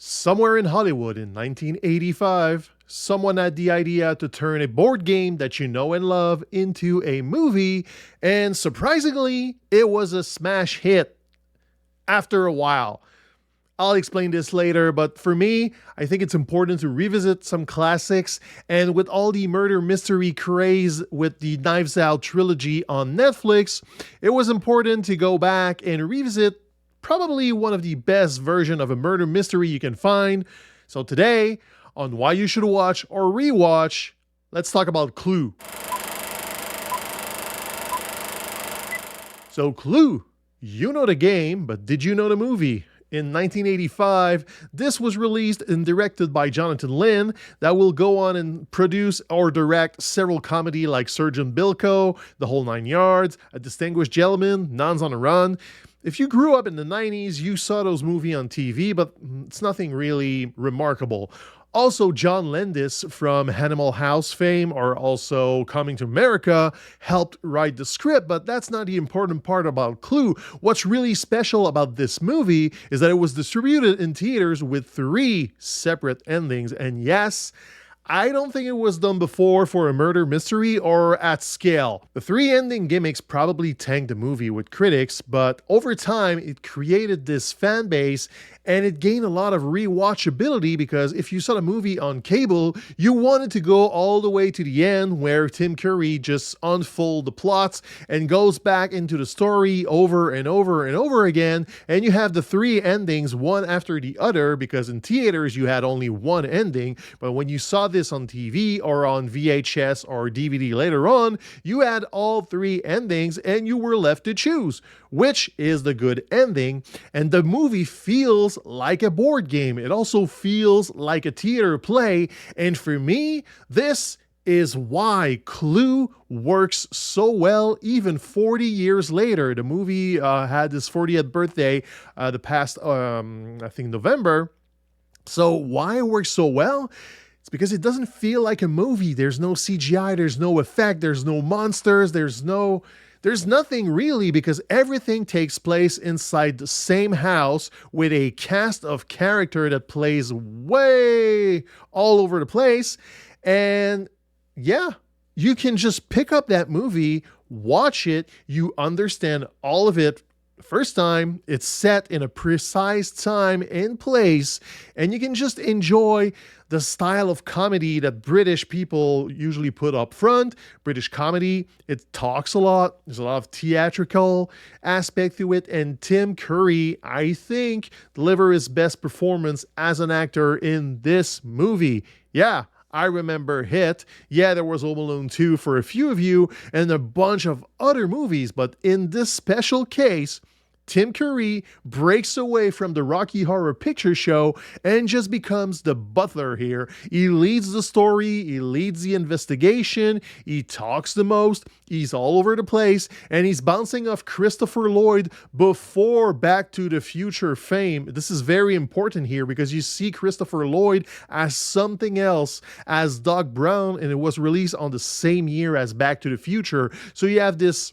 Somewhere in Hollywood in 1985, someone had the idea to turn a board game that you know and love into a movie, and surprisingly, it was a smash hit after a while. I'll explain this later, but for me, I think it's important to revisit some classics, and with all the murder mystery craze with the Knives Out trilogy on Netflix, it was important to go back and revisit probably one of the best version of a murder mystery you can find. So today, on Why You Should Watch or Rewatch, let's talk about Clue. So Clue, you know the game, but did you know the movie? In 1985, this was released and directed by Jonathan Lynn, that will go on and produce or direct several comedy like Surgeon Bilko, The Whole Nine Yards, A Distinguished Gentleman, Nuns on the Run. If you grew up in the 90s, you saw those movies on TV, but it's nothing really remarkable. Also, John Landis from Animal House fame, or also Coming to America, helped write the script, but that's not the important part about Clue. What's really special about this movie is that it was distributed in theaters with 3 separate endings, and yes, I don't think it was done before for a murder mystery or at scale. The 3 ending gimmicks probably tanked the movie with critics, but over time it created this fan base and it gained a lot of rewatchability because if you saw the movie on cable, you wanted to go all the way to the end where Tim Curry just unfolds the plots and goes back into the story over and over and over again, and you have the 3 endings one after the other because in theaters you had only one ending, but when you saw this on TV or on VHS or DVD later on, you had all 3 endings and you were left to choose which is the good ending. And the movie feels like a board game. It also feels like a theater play. And for me, this is why Clue works so well even 40 years later. The movie had its 40th birthday the past, I think, November. So why it works so well? It's because it doesn't feel like a movie. There's no CGI, there's no effect, there's no monsters, there's nothing really, because everything takes place inside the same house with a cast of character that plays way all over the place. And yeah, you can just pick up that movie, watch it, you understand all of it first time, it's set in a precise time and place, and you can just enjoy the style of comedy that British people usually put up front. British comedy, it talks a lot. There's a lot of theatrical aspect to it, and Tim Curry, I think, delivered his best performance as an actor in this movie. Yeah, I remember Hit. Yeah, there was Home Alone 2 for a few of you, and a bunch of other movies, but in this special case, Tim Curry breaks away from the Rocky Horror Picture Show and just becomes the butler here. He leads the story, he leads the investigation, he talks the most, he's all over the place, and he's bouncing off Christopher Lloyd before Back to the Future fame. This is very important here because you see Christopher Lloyd as something else, as Doc Brown, and it was released on the same year as Back to the Future. So you have this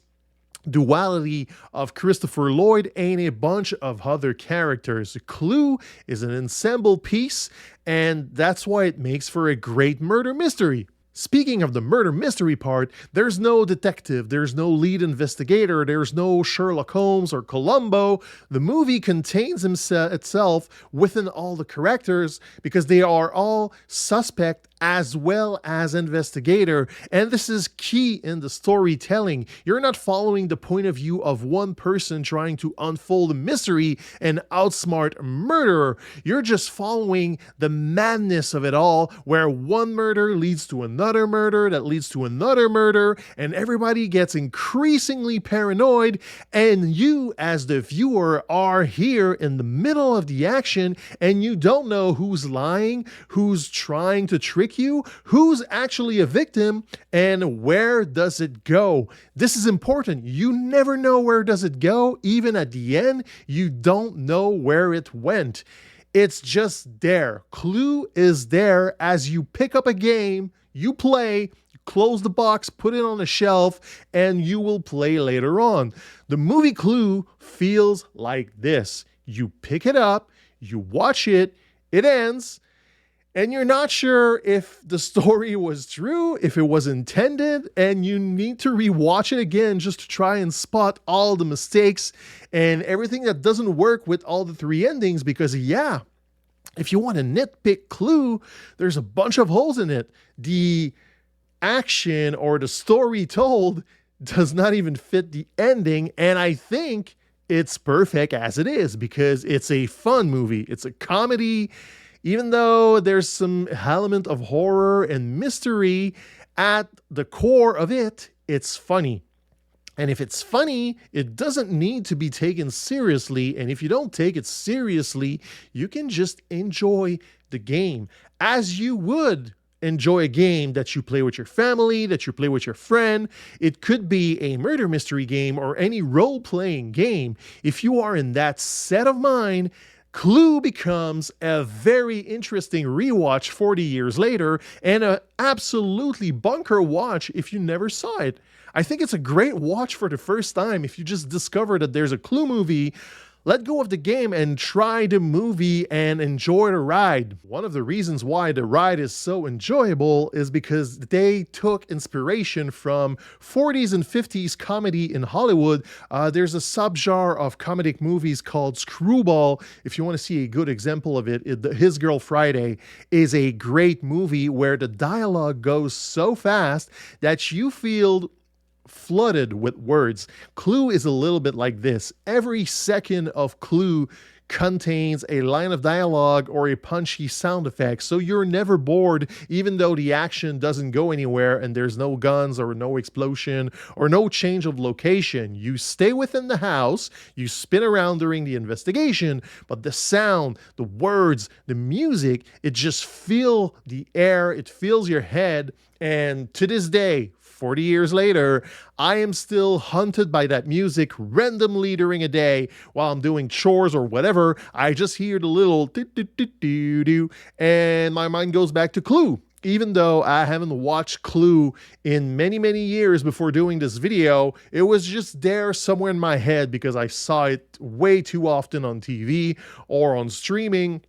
duality of Christopher Lloyd and a bunch of other characters. Clue is an ensemble piece, and that's why it makes for a great murder mystery. Speaking of the murder mystery part, there's no detective, there's no lead investigator, there's no Sherlock Holmes or Columbo. The movie contains itself within all the characters because they are all suspect as well as investigator, and this is key in the storytelling. You're not following the point of view of one person trying to unfold a mystery and outsmart a murderer. You're just following the madness of it all, where one murder leads to another murder that leads to another murder, and everybody gets increasingly paranoid, and you as the viewer are here in the middle of the action, and you don't know who's lying, who's trying to trick you, who's actually a victim, and where does it go. This is important. You never know where does it go. Even at the end, you don't know where it went. It's just there. Clue is there as you pick up a game, you play, close the box, put it on a shelf, and you will play later on. The movie Clue feels like this. You pick it up, you watch it, It ends, and you're not sure if the story was true, if it was intended, and you need to rewatch it again just to try and spot all the mistakes and everything that doesn't work with all the three endings. Because, yeah, if you want to nitpick Clue, there's a bunch of holes in it. The action or the story told does not even fit the ending, and I think it's perfect as it is because it's a fun movie. It's a comedy. Even though there's some element of horror and mystery at the core of it, it's funny. And if it's funny, it doesn't need to be taken seriously. And if you don't take it seriously, you can just enjoy the game as you would enjoy a game that you play with your family, that you play with your friend. It could be a murder mystery game or any role-playing game. If you are in that set of mind, Clue becomes a very interesting rewatch 40 years later and an absolutely bunker watch if you never saw it. I think it's a great watch for the first time if you just discover that there's a Clue movie. Let go of the game and try the movie and enjoy the ride. One of the reasons why the ride is so enjoyable is because they took inspiration from 40s and 50s comedy in Hollywood. There's a subgenre of comedic movies called Screwball. If you want to see a good example of it, His Girl Friday is a great movie where the dialogue goes so fast that you feel flooded with words. Clue is a little bit like this. Every second of Clue contains a line of dialogue or a punchy sound effect, so you're never bored even though the action doesn't go anywhere and there's no guns or no explosion or no change of location. You stay within the house, you spin around during the investigation, but the sound, the words, the music, it just fills the air, it fills your head. And to this day, 40 years later, I am still haunted by that music randomly during a day while I'm doing chores or whatever. I just hear the little do, and my mind goes back to Clue. Even though I haven't watched Clue in many, many years before doing this video, it was just there somewhere in my head because I saw it way too often on TV or on streaming.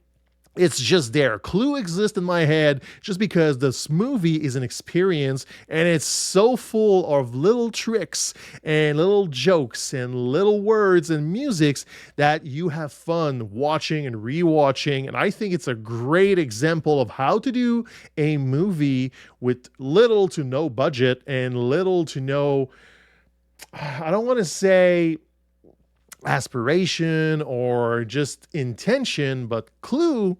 It's just there. Clue exists in my head just because this movie is an experience and it's so full of little tricks and little jokes and little words and musics that you have fun watching and rewatching. And I think it's a great example of how to do a movie with little to no budget and little to no, I don't want to say aspiration or just intention, but Clue,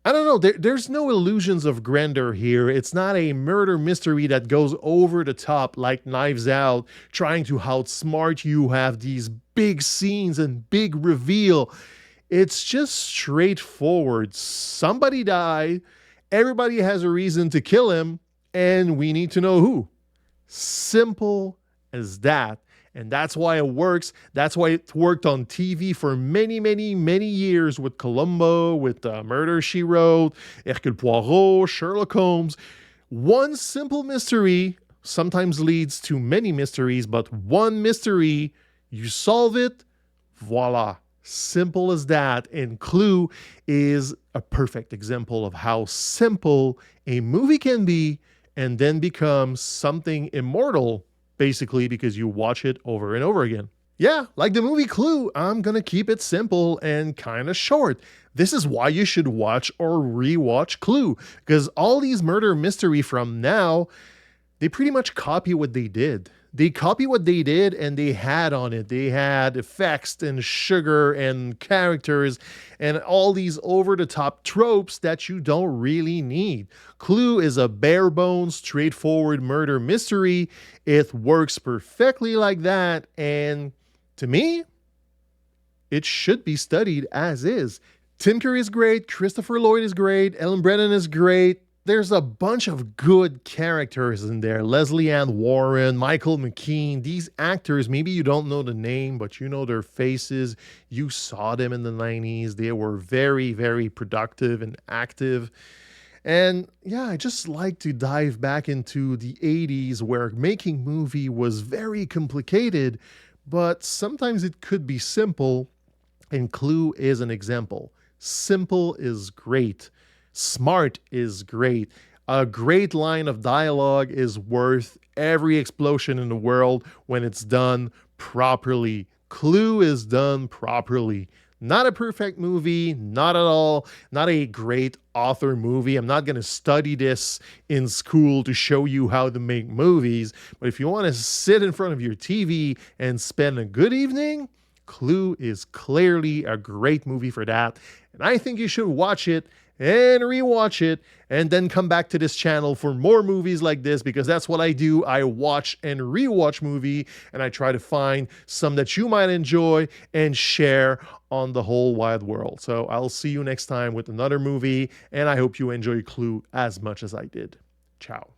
I don't know, there's no illusions of grandeur here. It's not a murder mystery that goes over the top like Knives Out, trying to outsmart you, have these big scenes and big reveal. It's just straightforward. Somebody died, everybody has a reason to kill him, and we need to know who. Simple as that. And that's why it works. That's why it worked on TV for many, many, many years with Columbo, with Murder, She Wrote, Hercule Poirot, Sherlock Holmes. One simple mystery sometimes leads to many mysteries, but one mystery, you solve it, voila. Simple as that. And Clue is a perfect example of how simple a movie can be and then become something immortal, basically because you watch it over and over again. Yeah, like the movie Clue, I'm gonna keep it simple and kind of short. This is why you should watch or rewatch Clue, because all these murder mystery from now, they pretty much copy what they did. They copy what they did and they had on it. They had effects and sugar and characters and all these over-the-top tropes that you don't really need. Clue is a bare-bones, straightforward murder mystery. It works perfectly like that, and to me, it should be studied as is. Tim Curry is great, Christopher Lloyd is great, Ellen Brennan is great. There's a bunch of good characters in there. Leslie Ann Warren, Michael McKean. These actors, maybe you don't know the name, but you know their faces. You saw them in the 90s. They were very, very productive and active. And yeah, I just like to dive back into the 80s where making movie was very complicated, but sometimes it could be simple, and Clue is an example. Simple is great. Smart is great. A great line of dialogue is worth every explosion in the world when it's done properly. Clue is done properly. Not a perfect movie, not at all. Not a great author movie. I'm not going to study this in school to show you how to make movies. But if you want to sit in front of your TV and spend a good evening, Clue is clearly a great movie for that. And I think you should watch it and rewatch it and then come back to this channel for more movies like this, because that's what I do. I watch and rewatch movie, and I try to find some that you might enjoy and share on the whole wide world. So I'll see you next time with another movie, and I hope you enjoy Clue as much as I did. Ciao.